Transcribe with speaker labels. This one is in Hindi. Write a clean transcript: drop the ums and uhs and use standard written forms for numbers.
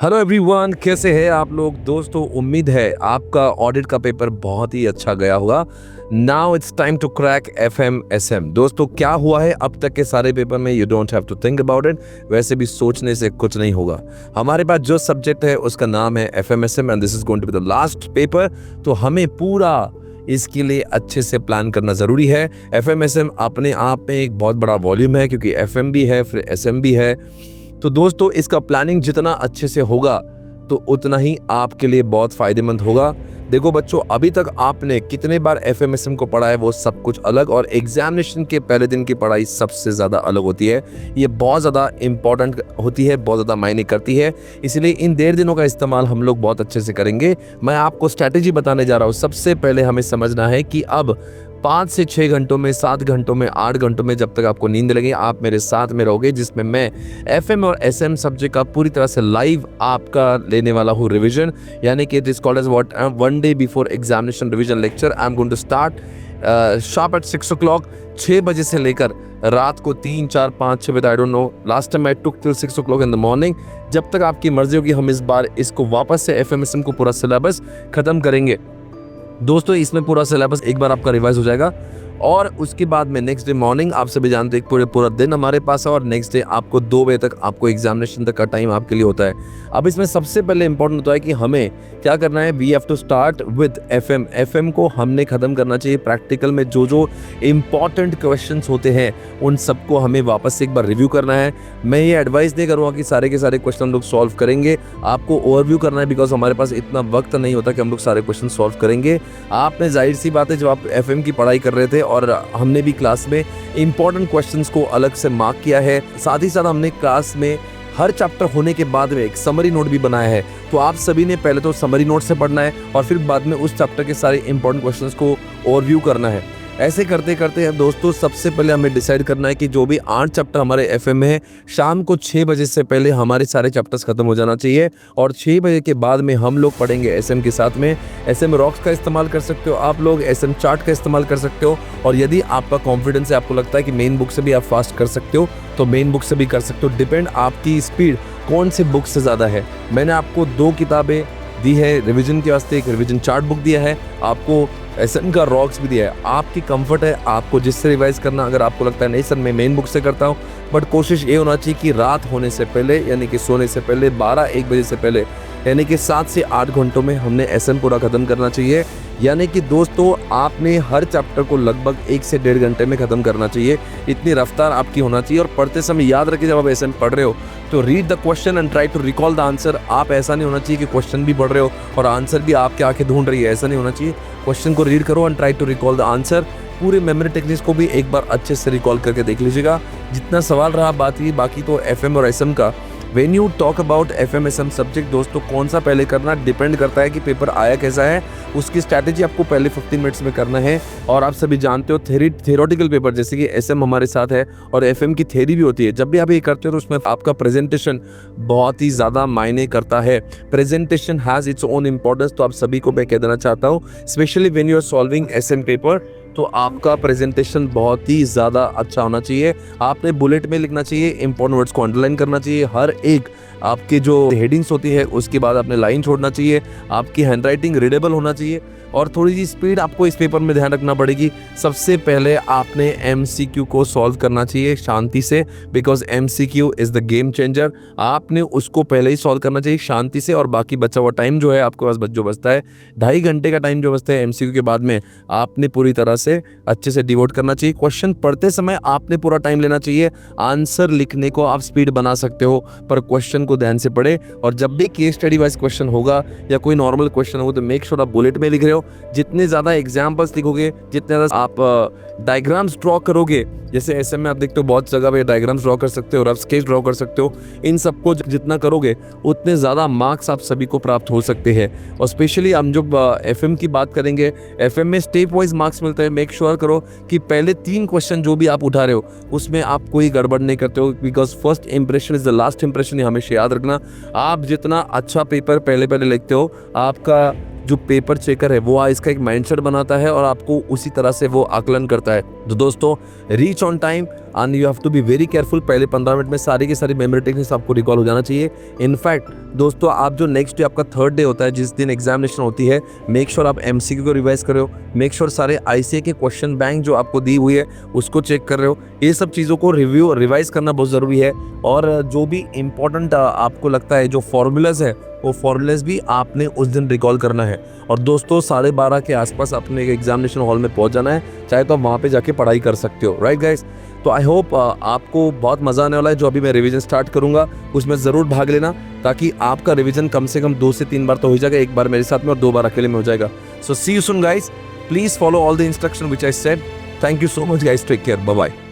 Speaker 1: हेलो एवरीवन, कैसे हैं आप लोग। दोस्तों, उम्मीद है आपका ऑडिट का पेपर बहुत ही अच्छा गया होगा। Now it's time to crack FMSM। दोस्तों, क्या हुआ है अब तक के सारे पेपर में, you don't have to think about it. वैसे भी सोचने से कुछ नहीं होगा। हमारे पास जो सब्जेक्ट है उसका नाम है FMSM and this is going to be the last paper. तो हमें पूरा इसके लिए अच्छे से प्लान करना ज़रूरी है। FMSM अपने आप में एक बहुत बड़ा वॉल्यूम है, क्योंकि FM भी है, फिर SM भी है। तो दोस्तों, इसका प्लानिंग जितना अच्छे से होगा तो उतना ही आपके लिए बहुत फायदेमंद होगा। देखो बच्चों, अभी तक आपने कितने बार FMSM को पढ़ा है वो सब कुछ अलग, और एग्जामिनेशन के पहले दिन की पढ़ाई सबसे ज़्यादा अलग होती है। ये बहुत ज़्यादा इंपॉर्टेंट होती है, बहुत ज़्यादा मायने करती है। इसलिए इन 1.5 दिनों का इस्तेमाल हम लोग बहुत अच्छे से करेंगे। मैं आपको स्ट्रैटेजी बताने जा रहा हूँ। सबसे पहले हमें समझना है कि अब 5 से 6 घंटों में, 7 घंटों में, 8 घंटों में, जब तक आपको नींद लगे आप मेरे साथ में रहोगे, जिसमें मैं FM और SM सब्जेक्ट का पूरी तरह से लाइव आपका लेने वाला हूँ रिवीजन। यानी कि it is called as what 1 day before examination revision lecture. I am going to start sharp at 6 o'clock, 6 बजे से लेकर रात को 3, 4, 5, 6 बजे, I don't know. Last time I took till 6 o'clock in the morning. जब तक आपकी मर्जी होगी हम इस बार इसको वापस से FMSM को पूरा सिलेबस खत्म करेंगे। दोस्तों, इसमें पूरा सिलेबस एक बार आपका रिवाइज हो जाएगा, और उसके बाद में नेक्स्ट डे मॉर्निंग, आप सभी जानते हैं पूरा दिन हमारे पास है, और नेक्स्ट डे आपको 2 बजे तक आपको एग्जामिनेशन तक का टाइम आपके लिए होता है। अब इसमें सबसे पहले इंपॉर्टेंट होता है कि हमें क्या करना है। We have to start with FM को हमने ख़त्म करना चाहिए। प्रैक्टिकल में जो जो इम्पॉर्टेंट क्वेश्चंस होते हैं उन सबको हमें वापस से एक बार रिव्यू करना है। मैं ये एडवाइस नहीं करूँगा कि सारे के सारे क्वेश्चन हम लोग सॉल्व करेंगे। आपको ओवरव्यू करना है, बिकॉज हमारे पास इतना वक्त नहीं होता कि हम लोग सारे क्वेश्चन सॉल्व करेंगे। आपने जाहिर सी बात है, जब आप FM की पढ़ाई कर रहे थे और हमने भी क्लास में इंपॉर्टेंट क्वेश्चंस को अलग से मार्क किया है, साथ ही साथ हमने क्लास में हर चैप्टर होने के बाद में एक समरी नोट भी बनाया है। तो आप सभी ने पहले तो समरी नोट से पढ़ना है और फिर बाद में उस चैप्टर के सारे इंपॉर्टेंट क्वेश्चंस को ओवरव्यू करना है। ऐसे करते करते दोस्तों, सबसे पहले हमें डिसाइड करना है कि जो भी 8 चैप्टर हमारे FM में है, शाम को 6 बजे से पहले हमारे सारे चैप्टर्स खत्म हो जाना चाहिए, और 6 बजे के बाद में हम लोग पढ़ेंगे SM के साथ में। SM रॉक्स का इस्तेमाल कर सकते हो आप लोग, SM चार्ट का इस्तेमाल कर सकते हो, और यदि आपका कॉन्फिडेंस है, आपको लगता है कि मेन बुक से भी आप फास्ट कर सकते हो तो मेन बुक से भी कर सकते हो। डिपेंड आपकी स्पीड कौन से बुक से ज़्यादा है। मैंने आपको 2 किताबें दी है रिवीजन के वास्ते, एक रिवीजन चार्ट बुक दिया है, आपको SM का रॉक्स भी दिया है। आपकी कंफर्ट है आपको जिससे रिवाइज करना। अगर आपको लगता है नहीं सर मैं मेन बुक से करता हूँ, बट कोशिश ये होना चाहिए कि रात होने से पहले, यानी कि सोने से पहले 12-1 बजे से पहले, यानी कि 7 से 8 घंटों में हमने SM पूरा खत्म करना चाहिए। यानी कि दोस्तों, आपने हर चैप्टर को लगभग 1 से 1.5 घंटे में खत्म करना चाहिए। इतनी रफ्तार आपकी होना चाहिए। और पढ़ते समय याद रखिए, जब आप SM पढ़ रहे हो तो read the question and try to recall the answer. आप ऐसा नहीं होना चाहिए कि क्वेश्चन भी पढ़ रहे हो और आंसर भी आपके आंखें ढूंढ रही है, ऐसा नहीं होना चाहिए। क्वेश्चन को रीड करो and try to recall the answer. पूरे मेमोरी टेक्निक्स को भी एक बार अच्छे से रिकॉल करके देख लीजिएगा। जितना सवाल रहा बात ही, बाकी तो FM और SM का। When you talk about FMSM subject, दोस्तों कौन सा पहले करना डिपेंड करता है कि पेपर आया कैसा है। उसकी स्ट्रैटेजी आपको पहले 15 मिनट्स में करना है। और आप सभी जानते हो थ्योरेटिकल पेपर जैसे कि SM हमारे साथ है और FM की थ्योरी भी होती है। जब भी आप ये करते हो तो उसमें आपका प्रेजेंटेशन बहुत ही ज़्यादा मायने करता है। Presentation has its own importance. तो आप सभी को मैं कह देना चाहता हूँ, specially when you are solving SM paper, तो आपका प्रेजेंटेशन बहुत ही ज़्यादा अच्छा होना चाहिए। आपने बुलेट में लिखना चाहिए, इंपॉर्टेंट वर्ड्स को अंडरलाइन करना चाहिए। हर एक आपके जो हेडिंग्स होती है उसके बाद आपने लाइन छोड़ना चाहिए। आपकी हैंडराइटिंग रीडेबल होना चाहिए, और थोड़ी सी स्पीड आपको इस पेपर में ध्यान रखना पड़ेगी। सबसे पहले आपने MCQ को सॉल्व करना चाहिए शांति से, because MCQ is the game changer. आपने उसको पहले ही सॉल्व करना चाहिए शांति से, और बाकी बचा हुआ टाइम जो है आपके पास जो बचता है 2.5 घंटे का टाइम जो बचता है MCQ के बाद में, आपने पूरी तरह से अच्छे से डिवोट करना चाहिए। क्वेश्चन पढ़ते समय आपने पूरा टाइम लेना चाहिए। आंसर लिखने को आप स्पीड बना सकते हो, पर क्वेश्चन को ध्यान से पढ़े। और जब भी केस स्टडी वाइज क्वेश्चन होगा या कोई नॉर्मल क्वेश्चन होगा तो मेक श्योर आप बुलेट में लिख रहे हो। जितने ज़्यादा एग्जाम्पल्स लिखोगे, जितने ज़्यादा आप डायग्राम्स ड्रॉ करोगे, जैसे SM में आप देखते हो बहुत जगह पे डायग्राम्स ड्रॉ कर सकते हो, रफ स्केच ड्रॉ कर सकते हो, इन सबको जितना करोगे उतने ज़्यादा मार्क्स आप सभी को प्राप्त हो सकते हैं। और स्पेशली हम जब FM की बात करेंगे, FM में स्टेप वाइज मार्क्स मिलते हैं। मेक श्योर करो कि पहले 3 क्वेश्चन जो भी आप उठा रहे हो उसमें आप कोई गड़बड़ नहीं करते हो, because first impression is the last impression. ये हमेशा याद रखना। आप जितना अच्छा पेपर पहले लिखते हो, आपका जो पेपर चेकर है वो इसका एक माइंडसेट बनाता है और आपको उसी तरह से वो आकलन करता है। तो दोस्तों reach on time and you have to be very careful. पहले 15 मिनट में सारी की सारी मेमोरी टेक्निक्स आपको रिकॉल हो जाना चाहिए। इनफैक्ट दोस्तों आप जो नेक्स्ट डे आपका थर्ड डे होता है, जिस दिन एग्जामिनेशन होती है, मेक श्योर आप एमसीक्यू को रिवाइज कर रहे हो, मेक श्योर सारे आईसीए के क्वेश्चन बैंक जो आपको दी हुई है उसको चेक कर रहे हो। ये सब चीज़ों को रिवाइज करना बहुत ज़रूरी है। और जो भी इंपॉर्टेंट आपको लगता है जो फॉर्मूलाज है वो फॉर्मूलाज भी आपने उस दिन रिकॉल करना है। और दोस्तों 12:30 के आसपास अपने एग्जामिनेशन हॉल में पहुंच जाना है, चाहे तो आप वहाँ पे जाके पढ़ाई कर सकते हो। राइट गाइस, तो आई होप आपको बहुत मज़ा आने वाला है। जो अभी मैं रिवीजन स्टार्ट करूँगा उसमें ज़रूर भाग लेना, ताकि आपका रिवीजन कम से कम 2 से 3 बार तो हो जाएगा, 1 बार मेरे साथ में और 2 बार अकेले में हो जाएगा। So see you soon guys, please follow all the instruction which I said. Thank you so much guys, take care, bye bye.